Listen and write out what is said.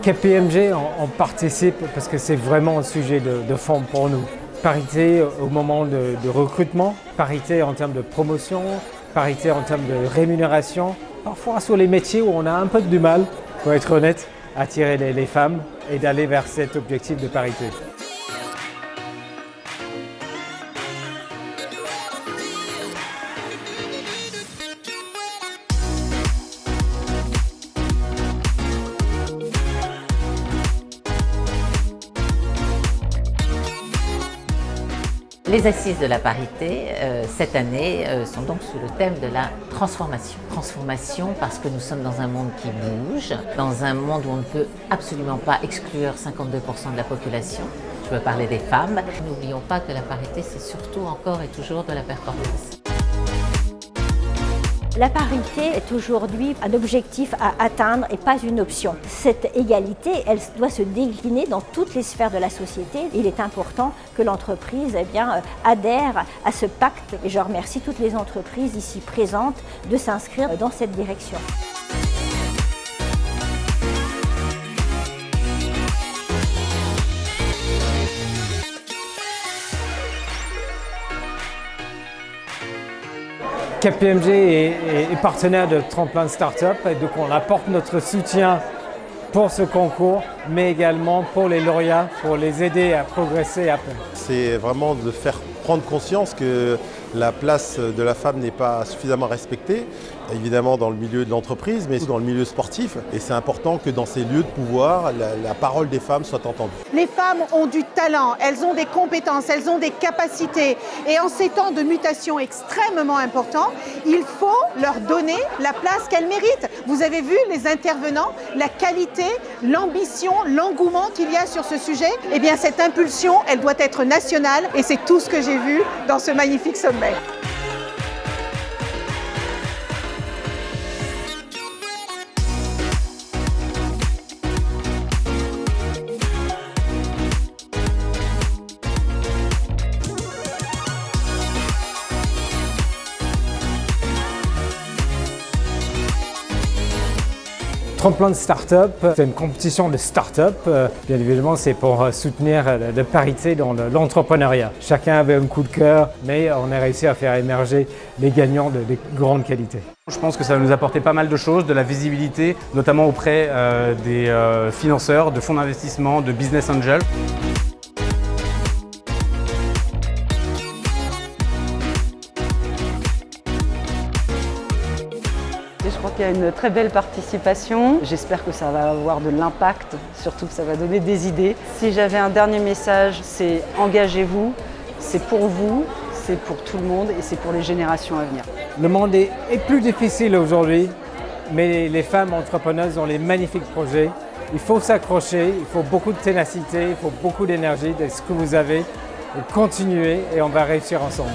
KPMG, on participe parce que c'est vraiment un sujet de fond pour nous. Parité au moment de recrutement, parité en termes de promotion, parité en termes de rémunération. Parfois sur les métiers où on a un peu du mal, pour être honnête, à attirer les femmes et d'aller vers cet objectif de parité. Les assises de la parité, cette année, sont donc sous le thème de la transformation. Transformation parce que nous sommes dans un monde qui bouge, dans un monde où on ne peut absolument pas exclure 52% de la population. Je veux parler des femmes. N'oublions pas que la parité, c'est surtout encore et toujours de la performance. La parité est aujourd'hui un objectif à atteindre et pas une option. Cette égalité, elle doit se décliner dans toutes les sphères de la société. Il est important que l'entreprise adhère à ce pacte et je remercie toutes les entreprises ici présentes de s'inscrire dans cette direction. KPMG est partenaire de Tremplin Startup et donc on apporte notre soutien pour ce concours, mais également pour les lauréats, pour les aider à progresser après. C'est vraiment de faire prendre conscience que la place de la femme n'est pas suffisamment respectée, évidemment dans le milieu de l'entreprise, mais aussi dans le milieu sportif. Et c'est important que dans ces lieux de pouvoir, la parole des femmes soit entendue. Les femmes ont du talent, elles ont des compétences, elles ont des capacités. Et en ces temps de mutation extrêmement importants, il faut leur donner la place qu'elles méritent. Vous avez vu les intervenants, la qualité, l'ambition, l'engouement qu'il y a sur ce sujet. Eh bien, cette impulsion, elle doit être nationale et c'est tout ce que j'ai vu dans ce magnifique sommet. Tremplin de Startup, c'est une compétition de start-up. Bien évidemment, c'est pour soutenir la parité dans l'entrepreneuriat. Chacun avait un coup de cœur, mais on a réussi à faire émerger les gagnants de grande qualité. Je pense que ça va nous apporter pas mal de choses, de la visibilité, notamment auprès des financeurs, de fonds d'investissement, de business angels. Je crois qu'il y a une très belle participation. J'espère que ça va avoir de l'impact, surtout que ça va donner des idées. Si j'avais un dernier message, c'est engagez-vous, c'est pour vous, c'est pour tout le monde et c'est pour les générations à venir. Le monde est plus difficile aujourd'hui, mais les femmes entrepreneuses ont les magnifiques projets. Il faut s'accrocher, il faut beaucoup de ténacité, il faut beaucoup d'énergie, de ce que vous avez, et continuer et on va réussir ensemble.